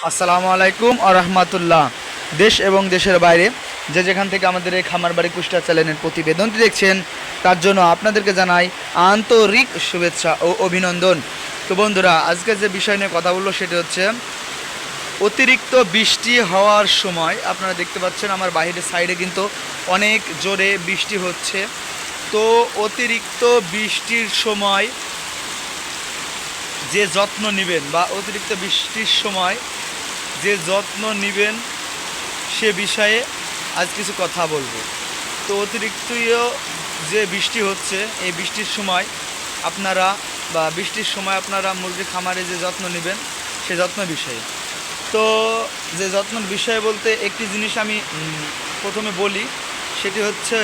আসসালামু আলাইকুম আ রহমাতুল্লাহ। দেশ এবং দেশের বাইরে যে যেখান থেকে আমাদের এই খামার বাড়ি কুষ্টা চ্যানেলের প্রতিবেদনটি দেখছেন তার জন্য আপনাদেরকে জানাই আন্তরিক শুভেচ্ছা ও অভিনন্দন। তো বন্ধুরা, আজকে যে বিষয় নিয়ে কথা বলবো সেটি হচ্ছে অতিরিক্ত বৃষ্টি হওয়ার সময় আপনারা দেখতে পাচ্ছেন আমার বাইরের সাইডে কিন্তু অনেক জোরে বৃষ্টি হচ্ছে। তো অতিরিক্ত বৃষ্টির সময় যে যত্ন নেবেন বা অতিরিক্ত বৃষ্টির সময় যে যত্ন নেবেন সে বিষয়ে আজ কিছু কথা বলবো। তো অতিরিক্ত যে বৃষ্টি হচ্ছে এই বৃষ্টির সময় আপনারা বৃষ্টির সময় আপনারা মুরগির খামারে যে যত্ন নেবেন সে যত্ন বিষয়ে। তো যে যত্নের বিষয় বলতে একটি জিনিস আমি প্রথমে বলি, সেটি হচ্ছে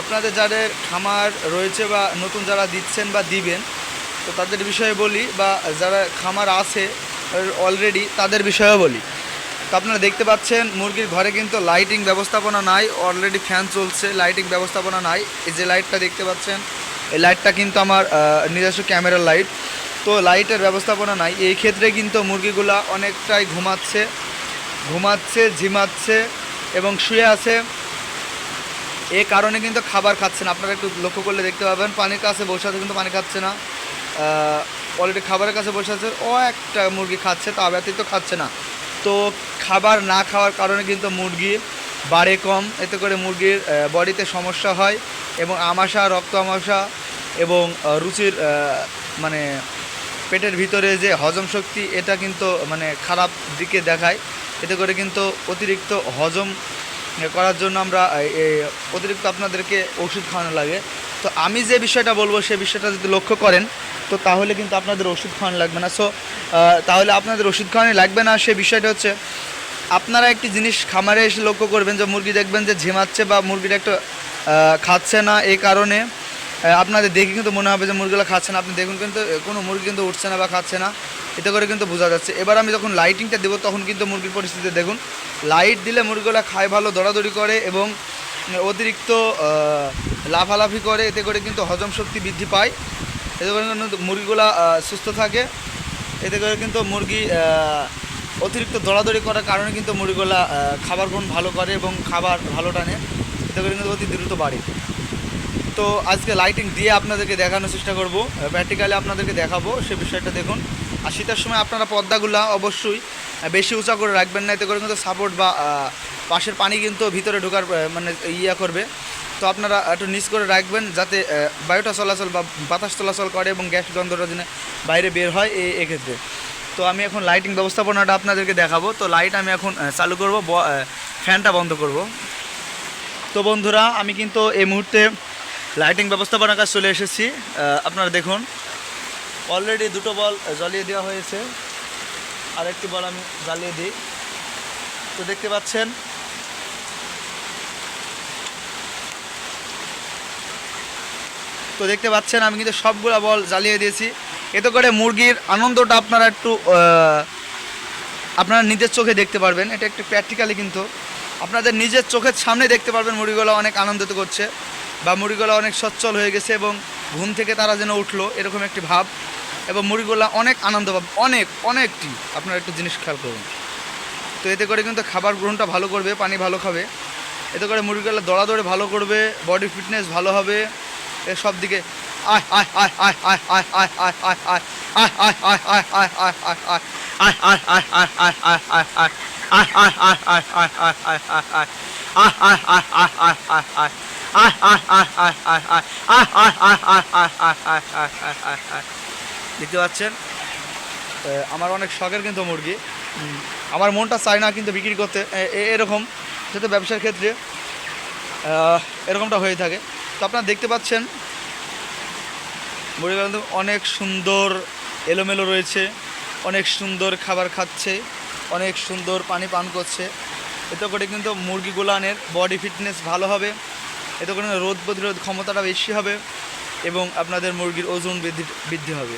আপনাদের যাদের খামার রয়েছে বা নতুন যারা দিচ্ছেন বা দিবেন তো তাদের বিষয়ে বলি, বা যারা খামার আছে অলরেডি তাদের বিষয়েও বলি। তো আপনারা দেখতে পাচ্ছেন মুরগির ঘরে কিন্তু লাইটিং ব্যবস্থাপনা নাই, অলরেডি ফ্যান চলছে, লাইটিং ব্যবস্থাপনা নাই। এই যে লাইটটা দেখতে পাচ্ছেন এই লাইটটা কিন্তু আমার নিজস্ব ক্যামেরার লাইট। তো লাইটের ব্যবস্থাপনা নাই, এই ক্ষেত্রে কিন্তু মুরগিগুলা অনেকটাই ঘুমাচ্ছে ঝিমাচ্ছে এবং শুয়ে আছে। এই কারণে কিন্তু খাবার খাচ্ছে না। আপনারা একটু লক্ষ্য করলে দেখতে পাবেন পানির কাছে বসে আছে কিন্তু পানি খাচ্ছে না, অলরেডি খাবারের কাছে বসে আছে। ও একটা মুরগি খাচ্ছে, তা ব্যতীত খাচ্ছে না। তো খাবার না খাওয়ার কারণে কিন্তু মুরগি বাড়ে কম, এতে করে মুরগির বডিতে সমস্যা হয় এবং আমাশা, রক্ত আমাশা এবং রুচির মানে পেটের ভিতরে যে হজম শক্তি এটা কিন্তু মানে খারাপ দিকে দেখায়। এতে করে কিন্তু অতিরিক্ত হজম করার জন্য আমরা অতিরিক্ত আপনাদেরকে ওষুধ খাওয়ানো লাগে। তো আমি যে বিষয়টা বলবো সে বিষয়টা যদি লক্ষ্য করেন তো তাহলে কিন্তু আপনাদের ওষুধ খাওয়ানো লাগবে না। তাহলে আপনাদের ওষুধ খাওয়ানো লাগবে না, সে বিষয়টা হচ্ছে আপনারা একটি জিনিস খামারে এসে লক্ষ্য করবেন যে মুরগি দেখবেন যে ঝিমাচ্ছে বা মুরগিটা একটু খাচ্ছে না। এই কারণে আপনাদের দেখে কিন্তু মনে হবে যে মুরগিগুলো খাচ্ছে না। আপনি দেখুন কিন্তু কোনো মুরগি কিন্তু উঠছে না বা খাচ্ছে না, এতে করে কিন্তু বোঝা যাচ্ছে। এবার আমি যখন লাইটিংটা দেবো তখন কিন্তু মুরগির পরিস্থিতি দেখুন। লাইট দিলে মুরগিগুলো খায় ভালো, দৌড়াদৌড়ি করে এবং অতিরিক্ত লাফালাফি করে, এতে করে কিন্তু হজম শক্তি বৃদ্ধি পায়, এতে করে কিন্তু মুরগিগুলো সুস্থ থাকে। এতে করে কিন্তু মুরগি অতিরিক্ত দৌড়াদৌড়ি করার কারণে কিন্তু মুরগিগুলো খাবার গ্রহণ ভালো করে এবং খাবার ভালো টানে, এতে করে কিন্তু অতি দ্রুত বাড়ে। তো আজকে লাইটিং দিয়ে আপনাদেরকে দেখানোর চেষ্টা করব, প্র্যাকটিক্যালি আপনাদেরকে দেখাবো সে বিষয়টা দেখুন। আর শীতের সময় আপনারা পর্দাগুলো অবশ্যই বেশি উঁচা করে রাখবেন না, এতে করে কিন্তু সাপোর্ট বা পাশের পানি কিন্তু ভিতরে ঢোকার মানে করবে। তো আপনারা একটু নিচ করে রাখবেন যাতে বায়ুটা চলাচল বা বাতাস চলাচল করে এবং গ্যাস গন্ধটা যেন বাইরে বের হয় এক্ষেত্রে। তো আমি এখন লাইটিং ব্যবস্থাপনাটা আপনাদেরকে দেখাবো। তো লাইট আমি এখন চালু করব, ফ্যানটা বন্ধ করব। তো বন্ধুরা, আমি কিন্তু এই মুহূর্তে লাইটিং ব্যবস্থাপনার কাছে চলে এসেছি। আপনারা দেখুন অলরেডি দুটো বল জ্বালিয়ে দেওয়া হয়েছে, আর একটি বল আমি জ্বালিয়ে দিই। তো দেখতে পাচ্ছেন আমি কিন্তু সবগুলো বল জ্বালিয়ে দিয়েছি। এতে করে মুরগির আনন্দটা আপনারা একটু আপনারা নিজের চোখে দেখতে পারবেন। এটা একটু প্র্যাকটিক্যালি কিন্তু আপনাদের নিজের চোখের সামনে দেখতে পারবেন মুরগিগুলো অনেক আনন্দিত করছে বা মুরগিগুলো অনেক সচ্ছল হয়ে গেছে এবং ঘুম থেকে তারা যেন উঠলো এরকম একটি ভাব, এবং মুরগিগুলো অনেক আনন্দ পাবে, অনেকটি। আপনারা একটু জিনিস খেয়াল করুন। তো এতে করে কিন্তু খাবার গ্রহণটা ভালো করবে, পানি ভালো খাবে, এতে করে মুরগিগুলো দৌড়াদৌড়ি ভালো করবে, বডি ফিটনেস ভালো হবে, এ সব দিকে আয় আয় আয় আয় আয় আয় আয় আয় আয় আয় আয় আয় আয় আয় আয় দেখতে পাচ্ছেন আমার অনেক শখের কিন্তু মুরগি। আমার মনটা চায় না কিন্তু বিক্রি করতে, এরকম যাতে ব্যবসার ক্ষেত্রে এরকমটা হয়ে থাকে। তো আপনারা দেখতে পাচ্ছেন মুরগিগুলো কিন্তু অনেক সুন্দর এলোমেলো রয়েছে, অনেক সুন্দর খাবার খাচ্ছে, অনেক সুন্দর পানি পান করছে। এতে করে কিন্তু মুরগিগুলানের বডি ফিটনেস ভালো হবে, এতে করে রোদ প্রতিরোধ ক্ষমতাটা বেশি হবে এবং আপনাদের মুরগির ওজন বৃদ্ধি হবে।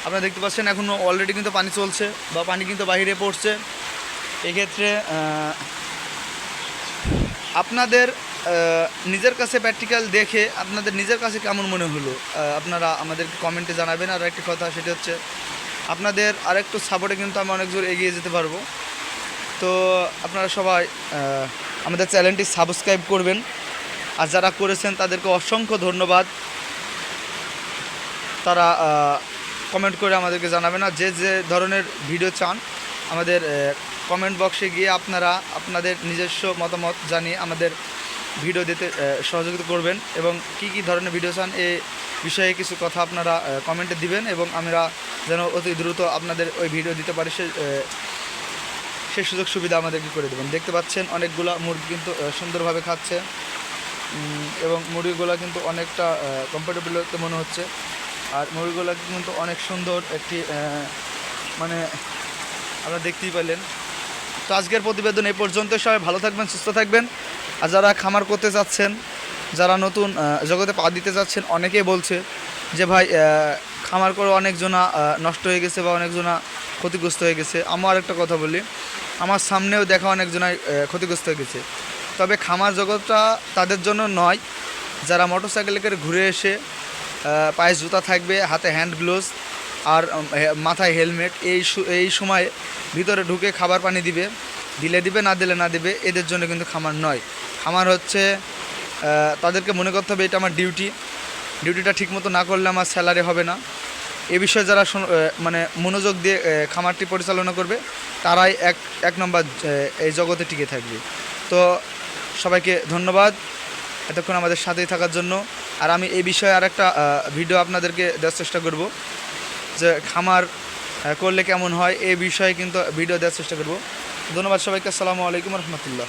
আপনারা দেখতে পাচ্ছেন এখনও অলরেডি কিন্তু পানি চলছে বা পানি কিন্তু বাইরে পড়ছে। এক্ষেত্রে আপনাদের নিজের কাছে প্র্যাকটিক্যাল দেখে আপনাদের নিজের কাছে কেমন মনে হলো আপনারা আমাদেরকে কমেন্টে জানাবেন। আর একটি কথা সেটা হচ্ছে আপনাদের আরেকটু সাপোর্টে কিন্তু আমি অনেক জোর এগিয়ে যেতে পারবো। তো আপনারা সবাই আমাদের চ্যানেলটি সাবস্ক্রাইব করবেন, আর যারা করেছেন তাদেরকে অসংখ্য ধন্যবাদ। তারা কমেন্ট করে আমাদেরকে জানাবেন, আর যে যে ধরনের ভিডিও চান আমাদের কমেন্ট বক্সে গিয়ে আপনারা আপনাদের নিজস্ব মতামত জানিয়ে আমাদের ভিডিও দিতে সহযোগিতা করবেন, এবং কি কি ধরনের ভিডিও চান এই বিষয়ে কিছু কথা আপনারা কমেন্টে দিবেন, এবং আমরা যেন অতি দ্রুত আপনাদের ওই ভিডিও দিতে পারি সেই সুযোগ সুবিধা আমাদেরকে করে দেবেন। দেখতে পাচ্ছেন অনেকগুলো মুরগি কিন্তু সুন্দরভাবে খাচ্ছে, এবং মুরগিগুলো কিন্তু অনেকটা কমফোর্টেবল মনে হচ্ছে। আর মুরগিগুলো কিন্তু অনেক সুন্দর একটি মানে আপনারা দেখতেই পেলেন। তো আজকের প্রতিবেদন এই পর্যন্ত। সবাই ভালো থাকবেন, সুস্থ থাকবেন। আর যারা খামার করতে চাচ্ছেন, যারা নতুন জগতে পা দিতে যাচ্ছেন, অনেকেই বলছে যে ভাই খামার করে অনেকজনা নষ্ট হয়ে গেছে বা অনেকজনা ক্ষতিগ্রস্ত হয়ে গেছে। আমার একটা কথা বলি, আমার সামনেও দেখা অনেকজনাই ক্ষতিগ্রস্ত হয়ে গেছে। তবে খামার জগৎটা তাদের জন্য নয় যারা মোটরসাইকেলে করে ঘুরে এসে পায়ে জুতা থাকবে, হাতে হ্যান্ড গ্লোভস আর মাথায় হেলমেট, এই সময় ভিতরে ঢুকে খাবার পানি দিবে না দিলে না দিবে, এদের জন্য কিন্তু খামার নয়। খামার হচ্ছে তাদেরকে মনে করতে হবে এটা আমার ডিউটিটা ঠিকমতো না করলে আমার স্যালারি হবে না। এ বিষয়ে যারা মানে মনোযোগ দিয়ে খামারটি পরিচালনা করবে তারাই এক নম্বর এই জগতে টিকে থাকবে। তো সবাইকে ধন্যবাদ এতক্ষণ আমাদের সাথেই থাকার জন্য। আর আমি এই বিষয়ে আরেকটা ভিডিও আপনাদেরকে দেওয়ার চেষ্টা করব, যে খামার করলে কেমন হয় এই বিষয়ে কিন্তু ভিডিও দেওয়ার চেষ্টা করব। ধন্যবাদ সবাইকে। আসসালামু আলাইকুম রহমতুল্লাহ।